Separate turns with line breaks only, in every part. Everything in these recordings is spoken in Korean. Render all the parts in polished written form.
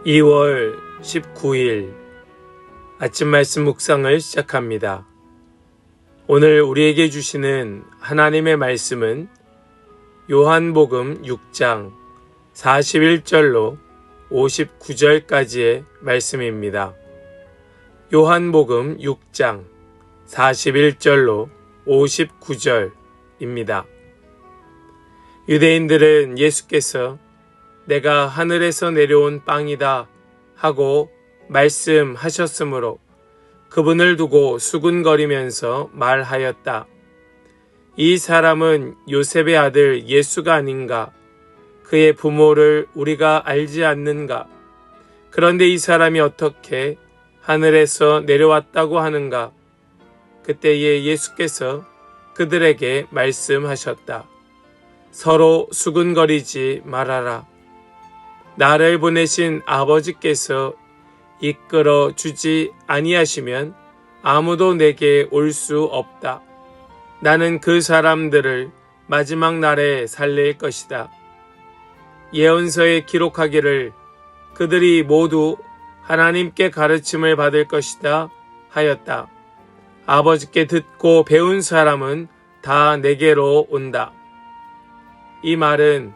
2월 19일 아침 말씀 묵상을 시작합니다. 오늘 우리에게 주시는 하나님의 말씀은 요한복음 6장 41절로 59절까지의 말씀입니다. 요한복음 6장 41절로 59절입니다. 유대인들은 예수께서 내가 하늘에서 내려온 빵이다 하고 말씀하셨으므로 그분을 두고 수군거리면서 말하였다. 이 사람은 요셉의 아들 예수가 아닌가? 그의 부모를 우리가 알지 않는가? 그런데 이 사람이 어떻게 하늘에서 내려왔다고 하는가? 그때에 예수께서 그들에게 말씀하셨다. 서로 수군거리지 말아라. 나를 보내신 아버지께서 이끌어 주지 아니하시면 아무도 내게 올 수 없다. 나는 그 사람들을 마지막 날에 살릴 것이다. 예언서에 기록하기를 그들이 모두 하나님께 가르침을 받을 것이다 하였다. 아버지께 듣고 배운 사람은 다 내게로 온다. 이 말은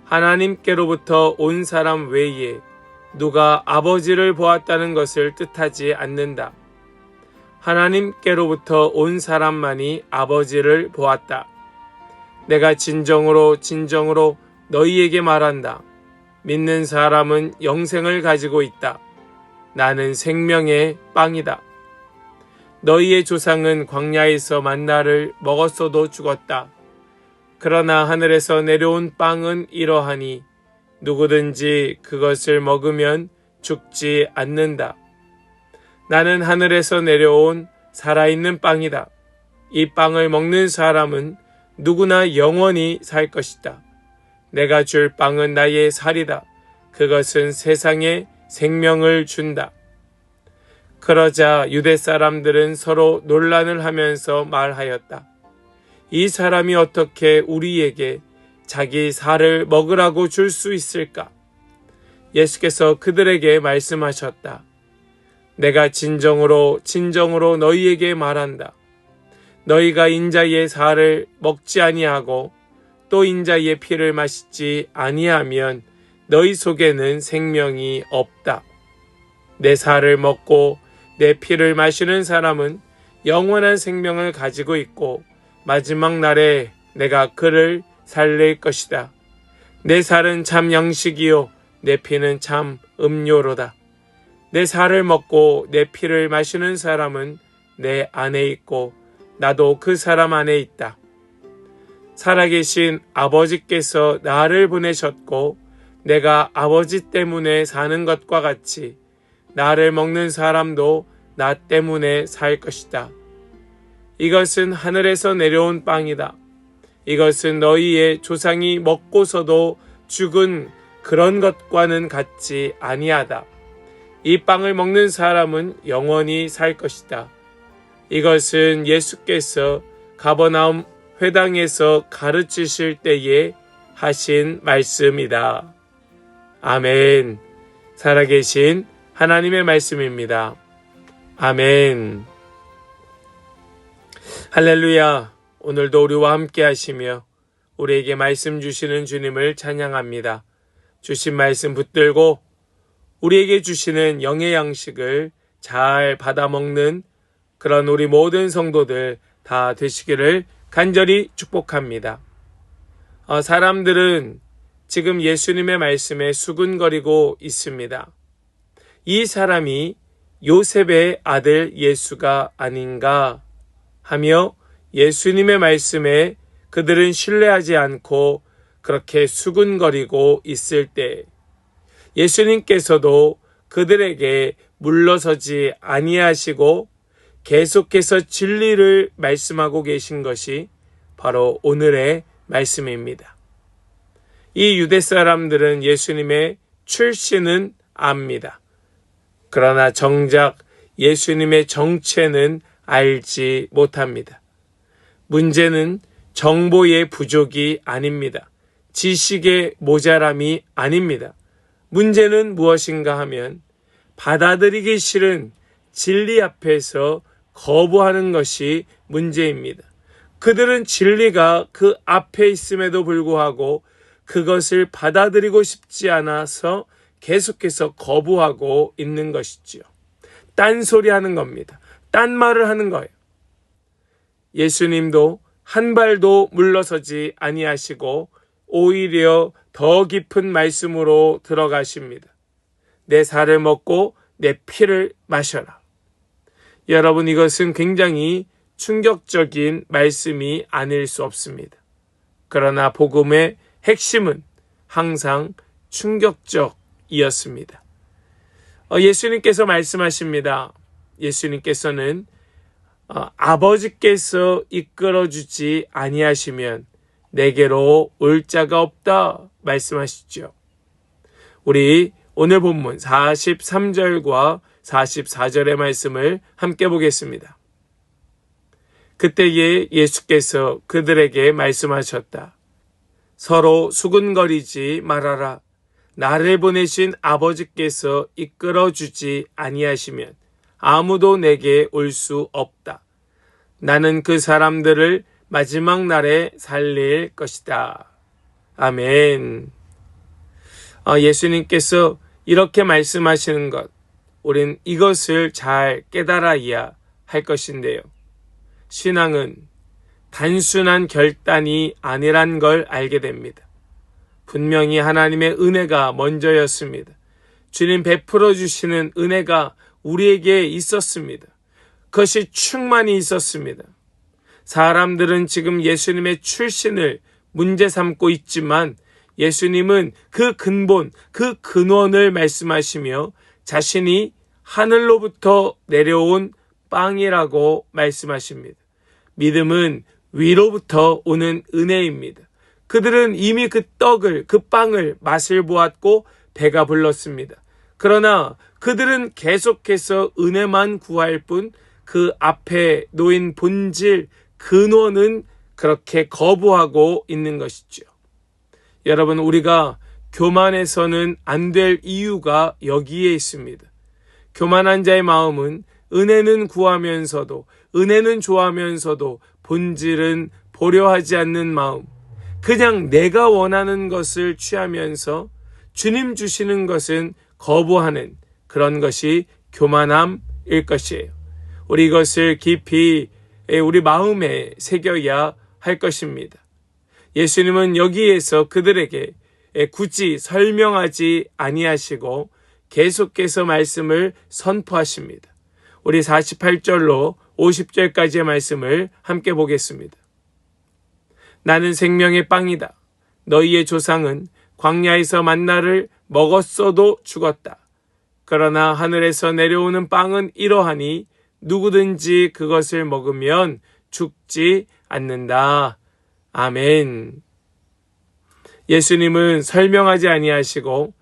하나님께로부터 온 사람 외에 누가 아버지를 보았다는 것을 뜻하지 않는다. 하나님께로부터 온 사람만이 아버지를 보았다. 내가 진정으로 너희에게 말한다. 믿는 사람은 영생을 가지고 있다. 나는 생명의 빵이다. 너희의 조상은 광야에서 만나를 먹었어도 죽었다. 그러나 하늘에서 내려온 빵은 이러하니 누구든지 그것을 먹으면 죽지 않는다. 나는 하늘에서 내려온 살아있는 빵이다. 이 빵을 먹는 사람은 누구나 영원히 살 것이다. 내가 줄 빵은 나의 살이다. 그것은 세상에 생명을 준다. 그러자 유대 사람들은 서로 논란을 하면서 말하였다. 이 사람이 어떻게 우리에게 자기 살을 먹으라고 줄 수 있을까? 예수께서 그들에게 말씀하셨다. 내가 진정으로 너희에게 말한다. 너희가 인자의 살을 먹지 아니하고 또 인자의 피를 마시지 아니하면 너희 속에는 생명이 없다. 내 살을 먹고 내 피를 마시는 사람은 영원한 생명을 가지고 있고 마지막 날에 내가 그를 살릴 것이다. 내 살은 참 양식이요 내 피는 참 음료로다. 내 살을 먹고 내 피를 마시는 사람은 내 안에 있고 나도 그 사람 안에 있다. 살아계신 아버지께서 나를 보내셨고 내가 아버지 때문에 사는 것과 같이 나를 먹는 사람도 나 때문에 살 것이다. 이것은 하늘에서 내려온 빵이다. 이것은 너희의 조상이 먹고서도 죽은 그런 것과는 같지 아니하다. 이 빵을 먹는 사람은 영원히 살 것이다. 이것은 예수께서 가버나움 회당에서 가르치실 때에 하신 말씀이다. 아멘. 살아계신 하나님의 말씀입니다. 아멘. 할렐루야. 오늘도 우리와 함께 하시며 우리에게 말씀 주시는 주님을 찬양합니다. 주신 말씀 붙들고 우리에게 주시는 영의 양식을 잘 받아먹는 그런 우리 모든 성도들 다 되시기를 간절히 축복합니다. 사람들은 지금 예수님의 말씀에 수군거리고 있습니다. 이 사람이 요셉의 아들 예수가 아닌가 하며 예수님의 말씀에 그들은 신뢰하지 않고 그렇게 수군거리고 있을 때 예수님께서도 그들에게 물러서지 아니하시고 계속해서 진리를 말씀하고 계신 것이 바로 오늘의 말씀입니다. 이 유대 사람들은 예수님의 출신은 압니다. 그러나 정작 예수님의 정체는 알지 못합니다. 문제는 정보의 부족이 아닙니다. 지식의 모자람이 아닙니다. 문제는 무엇인가 하면 받아들이기 싫은 진리 앞에서 거부하는 것이 문제입니다. 그들은 진리가 그 앞에 있음에도 불구하고 그것을 받아들이고 싶지 않아서 계속해서 거부하고 있는 것이지요. 딴소리 하는 겁니다. 딴말을 하는 거예요. 예수님도 한 발도 물러서지 아니하시고 오히려 더 깊은 말씀으로 들어가십니다. 내 살을 먹고 내 피를 마셔라. 여러분, 이것은 굉장히 충격적인 말씀이 아닐 수 없습니다. 그러나 복음의 핵심은 항상 충격적이었습니다. 예수님께서 말씀하십니다. 예수님께서는 아버지께서 이끌어주지 아니하시면 내게로 올 자가 없다 말씀하시죠. 우리 오늘 본문 43절과 44절의 말씀을 함께 보겠습니다. 그때에 예수께서 그들에게 말씀하셨다. 서로 수군거리지 말아라. 나를 보내신 아버지께서 이끌어주지 아니하시면 아무도 내게 올 수 없다. 나는 그 사람들을 마지막 날에 살릴 것이다. 아멘. 예수님께서 이렇게 말씀하시는 것, 우린 이것을 잘 깨달아야 할 것인데요. 신앙은 단순한 결단이 아니란 걸 알게 됩니다. 분명히 하나님의 은혜가 먼저였습니다. 주님 베풀어 주시는 은혜가 우리에게 있었습니다. 그것이 충만히 있었습니다. 사람들은 지금 예수님의 출신을 문제 삼고 있지만 예수님은 그 근본, 그 근원을 말씀하시며 자신이 하늘로부터 내려온 빵이라고 말씀하십니다. 믿음은 위로부터 오는 은혜입니다. 그들은 이미 그 떡을, 그 빵을 맛을 보았고 배가 불렀습니다. 그러나 그들은 계속해서 은혜만 구할 뿐 그 앞에 놓인 본질, 근원은 그렇게 거부하고 있는 것이죠. 여러분, 우리가 교만해서는 안 될 이유가 여기에 있습니다. 교만한 자의 마음은 은혜는 구하면서도, 은혜는 좋아하면서도 본질은 보려하지 않는 마음, 그냥 내가 원하는 것을 취하면서 주님 주시는 것은 거부하는 그런 것이 교만함일 것이에요. 우리 이것을 깊이 우리 마음에 새겨야 할 것입니다. 예수님은 여기에서 그들에게 굳이 설명하지 아니하시고 계속해서 말씀을 선포하십니다. 우리 48절로 50절까지의 말씀을 함께 보겠습니다. 나는 생명의 빵이다. 너희의 조상은 광야에서 만나를 먹었어도 죽었다. 그러나 하늘에서 내려오는 빵은 이러하니 누구든지 그것을 먹으면 죽지 않는다. 아멘. 예수님은 설명하지 아니하시고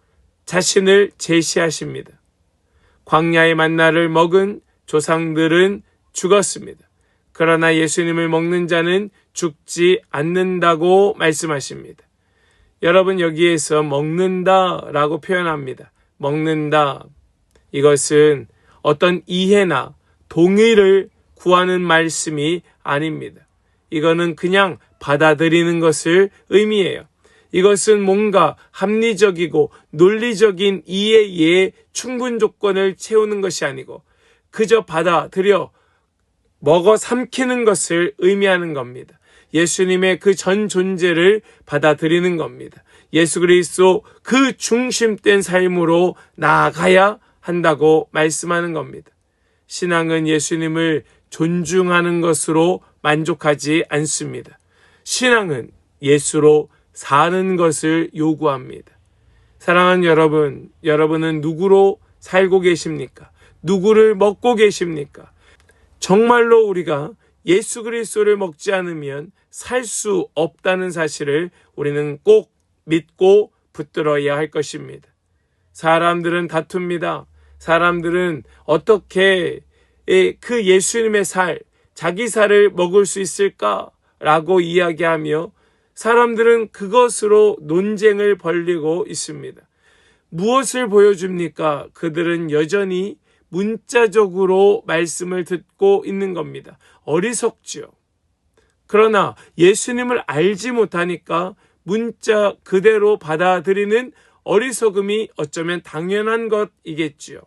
자신을 제시하십니다. 광야의 만나를 먹은 조상들은 죽었습니다. 그러나 예수님을 먹는 자는 죽지 않는다고 말씀하십니다. 여러분, 여기에서 먹는다라고 표현합니다. 먹는다. 이것은 어떤 이해나 동의를 구하는 말씀이 아닙니다. 이거는 그냥 받아들이는 것을 의미해요. 이것은 뭔가 합리적이고 논리적인 이해의 충분 조건을 채우는 것이 아니고 그저 받아들여 먹어 삼키는 것을 의미하는 겁니다. 예수님의 그 전 존재를 받아들이는 겁니다. 예수 그리스도 그 중심된 삶으로 나아가야 한다고 말씀하는 겁니다. 신앙은 예수님을 존중하는 것으로 만족하지 않습니다. 신앙은 예수로 사는 것을 요구합니다. 사랑하는 여러분, 여러분은 누구로 살고 계십니까? 누구를 먹고 계십니까? 정말로 우리가 예수 그리스도를 먹지 않으면 살 수 없다는 사실을 우리는 꼭 믿고 붙들어야 할 것입니다. 사람들은 다툽니다. 사람들은 어떻게 그 예수님의 살, 자기 살을 먹을 수 있을까라고 이야기하며 사람들은 그것으로 논쟁을 벌이고 있습니다. 무엇을 보여줍니까? 그들은 여전히 문자적으로 말씀을 듣고 있는 겁니다. 어리석지요. 그러나 예수님을 알지 못하니까 문자 그대로 받아들이는 어리석음이 어쩌면 당연한 것이겠지요.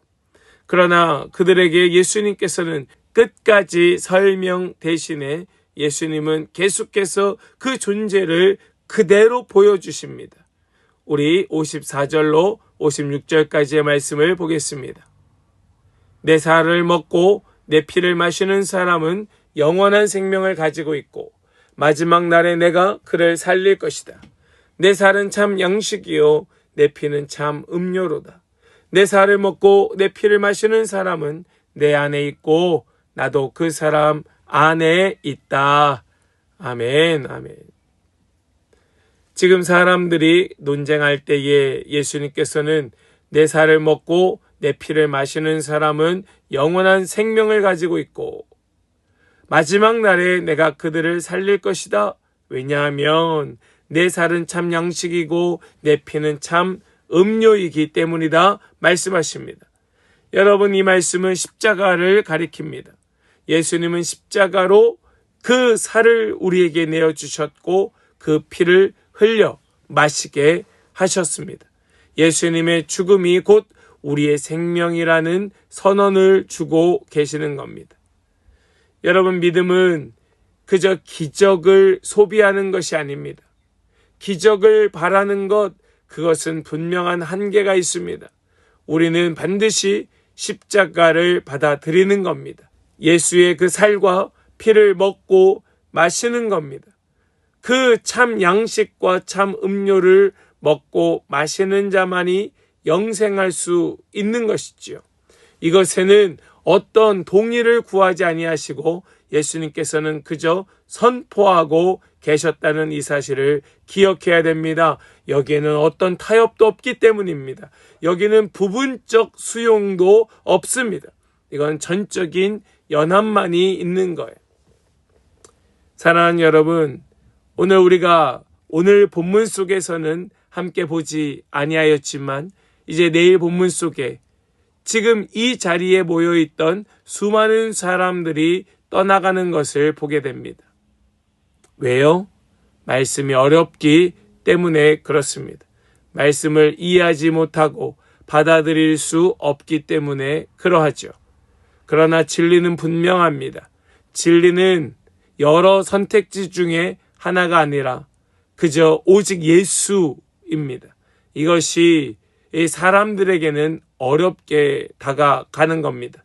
그러나 그들에게 예수님께서는 끝까지 설명 대신에 예수님은 계속해서 그 존재를 그대로 보여주십니다. 우리 54절로 56절까지의 말씀을 보겠습니다. 내 살을 먹고 내 피를 마시는 사람은 영원한 생명을 가지고 있고 마지막 날에 내가 그를 살릴 것이다. 내 살은 참 양식이요 내 피는 참 음료로다. 내 살을 먹고 내 피를 마시는 사람은 내 안에 있고 나도 그 사람 안에 있다. 아멘, 아멘. 지금 사람들이 논쟁할 때에 예수님께서는 내 살을 먹고 내 피를 마시는 사람은 영원한 생명을 가지고 있고 마지막 날에 내가 그들을 살릴 것이다. 왜냐하면 내 살은 참 양식이고 내 피는 참 음료이기 때문이다 말씀하십니다. 여러분, 이 말씀은 십자가를 가리킵니다. 예수님은 십자가로 그 살을 우리에게 내어주셨고 그 피를 흘려 마시게 하셨습니다. 예수님의 죽음이 곧 우리의 생명이라는 선언을 주고 계시는 겁니다. 여러분, 믿음은 그저 기적을 소비하는 것이 아닙니다. 기적을 바라는 것, 그것은 분명한 한계가 있습니다. 우리는 반드시 십자가를 받아들이는 겁니다. 예수의 그 살과 피를 먹고 마시는 겁니다. 그 참 양식과 참 음료를 먹고 마시는 자만이 영생할 수 있는 것이지요. 이것에는 어떤 동의를 구하지 아니하시고 예수님께서는 그저 선포하고 계셨다는 이 사실을 기억해야 됩니다. 여기에는 어떤 타협도 없기 때문입니다. 여기는 부분적 수용도 없습니다. 이건 전적인 연합만이 있는 거예요. 사랑하는 여러분, 오늘 본문 속에서는 함께 보지 아니하였지만 이제 내일 본문 속에 지금 이 자리에 모여있던 수많은 사람들이 떠나가는 것을 보게 됩니다. 왜요? 말씀이 어렵기 때문에 그렇습니다. 말씀을 이해하지 못하고 받아들일 수 없기 때문에 그러하죠. 그러나 진리는 분명합니다. 진리는 여러 선택지 중에 하나가 아니라 그저 오직 예수입니다. 이것이 이 사람들에게는 어렵게 다가가는 겁니다.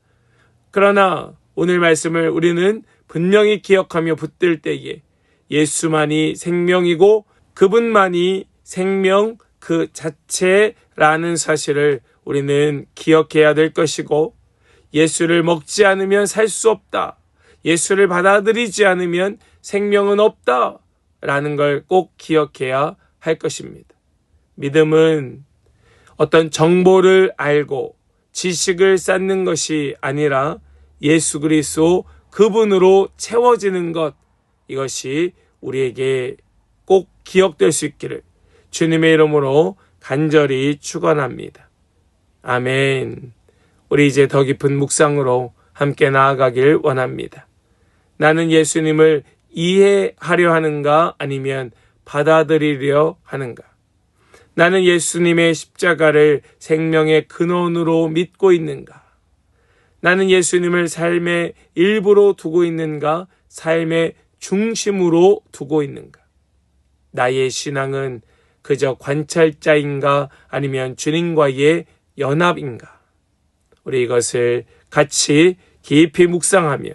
그러나 오늘 말씀을 우리는 분명히 기억하며 붙들 때에 예수만이 생명이고 그분만이 생명 그 자체라는 사실을 우리는 기억해야 될 것이고, 예수를 먹지 않으면 살 수 없다, 예수를 받아들이지 않으면 생명은 없다 라는 걸 꼭 기억해야 할 것입니다. 믿음은 어떤 정보를 알고 지식을 쌓는 것이 아니라 예수 그리스도 그분으로 채워지는 것, 이것이 우리에게 꼭 기억될 수 있기를 주님의 이름으로 간절히 축원합니다. 아멘. 우리 이제 더 깊은 묵상으로 함께 나아가길 원합니다. 나는 예수님을 이해하려 하는가 아니면 받아들이려 하는가? 나는 예수님의 십자가를 생명의 근원으로 믿고 있는가? 나는 예수님을 삶의 일부로 두고 있는가? 삶의 중심으로 두고 있는가? 나의 신앙은 그저 관찰자인가 아니면 주님과의 연합인가? 우리 이것을 같이 깊이 묵상하며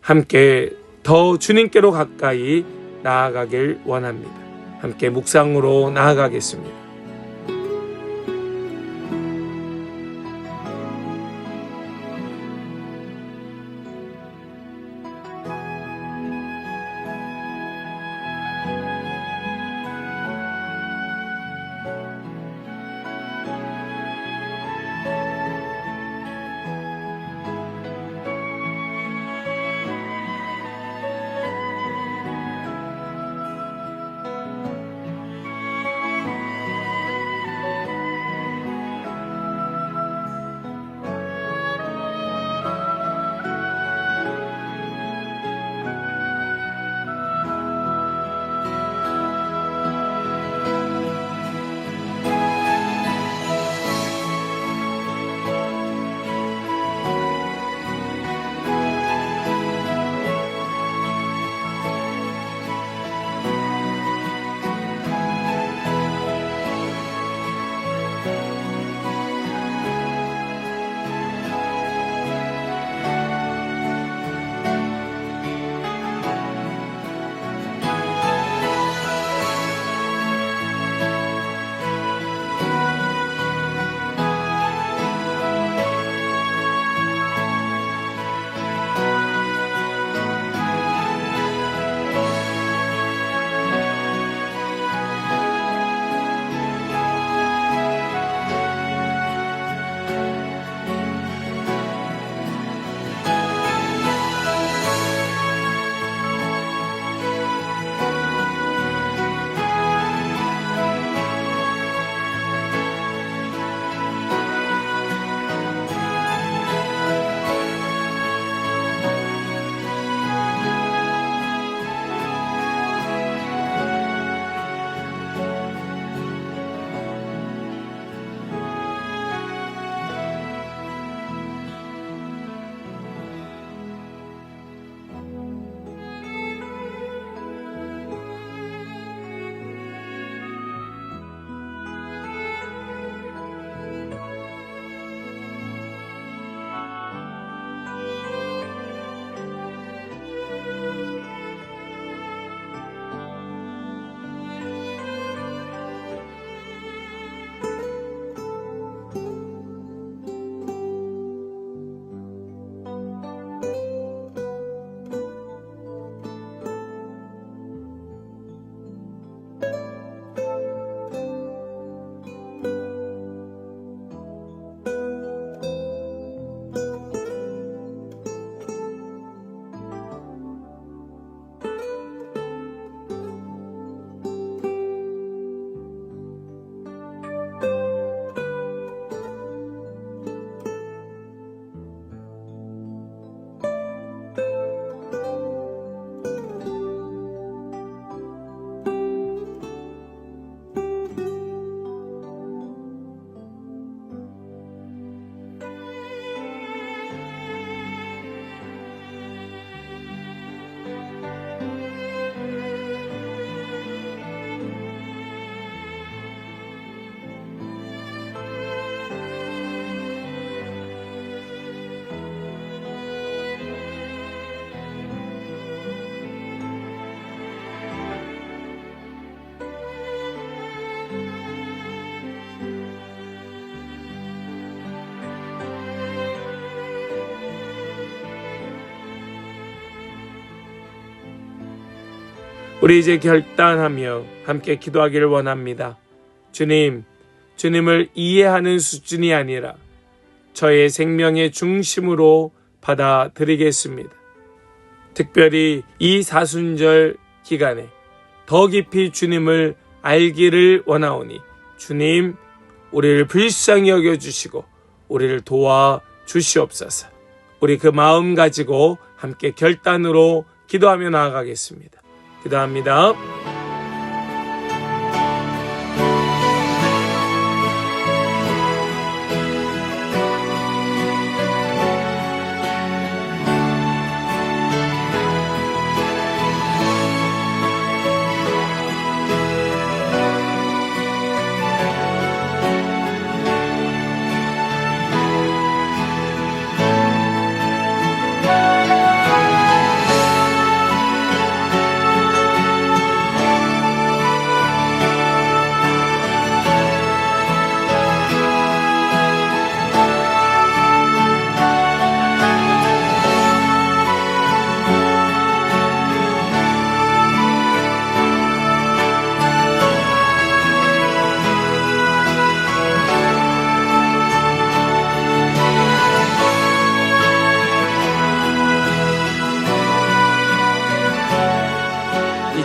함께 더 주님께로 가까이 나아가길 원합니다. 함께 묵상으로 나아가겠습니다. 우리 이제 결단하며 함께 기도하기를 원합니다. 주님을 이해하는 수준이 아니라 저의 생명의 중심으로 받아들이겠습니다. 특별히 이 사순절 기간에 더 깊이 주님을 알기를 원하오니 주님, 우리를 불쌍히 여겨주시고 우리를 도와주시옵소서. 우리 그 마음 가지고 함께 결단으로 기도하며 나아가겠습니다. 기도합니다.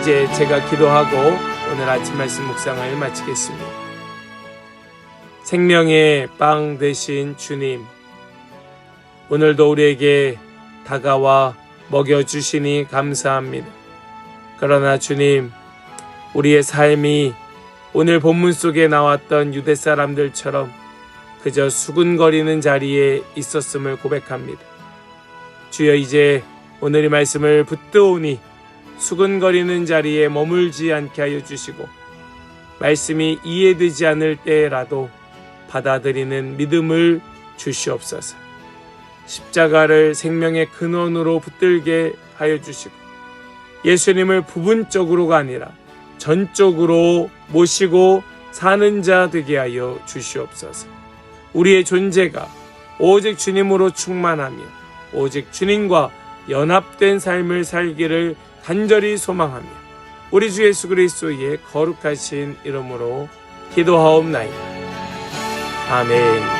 이제 제가 기도하고 오늘 아침 말씀 묵상을 마치겠습니다. 생명의 빵 되신 주님, 오늘도 우리에게 다가와 먹여주시니 감사합니다. 그러나 주님, 우리의 삶이 오늘 본문 속에 나왔던 유대 사람들처럼 그저 수군거리는 자리에 있었음을 고백합니다. 주여, 이제 오늘 이 말씀을 붙들오니 수군거리는 자리에 머물지 않게 하여 주시고 말씀이 이해되지 않을 때라도 받아들이는 믿음을 주시옵소서. 십자가를 생명의 근원으로 붙들게 하여 주시고 예수님을 부분적으로가 아니라 전적으로 모시고 사는 자 되게 하여 주시옵소서. 우리의 존재가 오직 주님으로 충만하며 오직 주님과 연합된 삶을 살기를 간절히 소망하며 우리 주 예수 그리스도의 거룩하신 이름으로 기도하옵나이다. 아멘.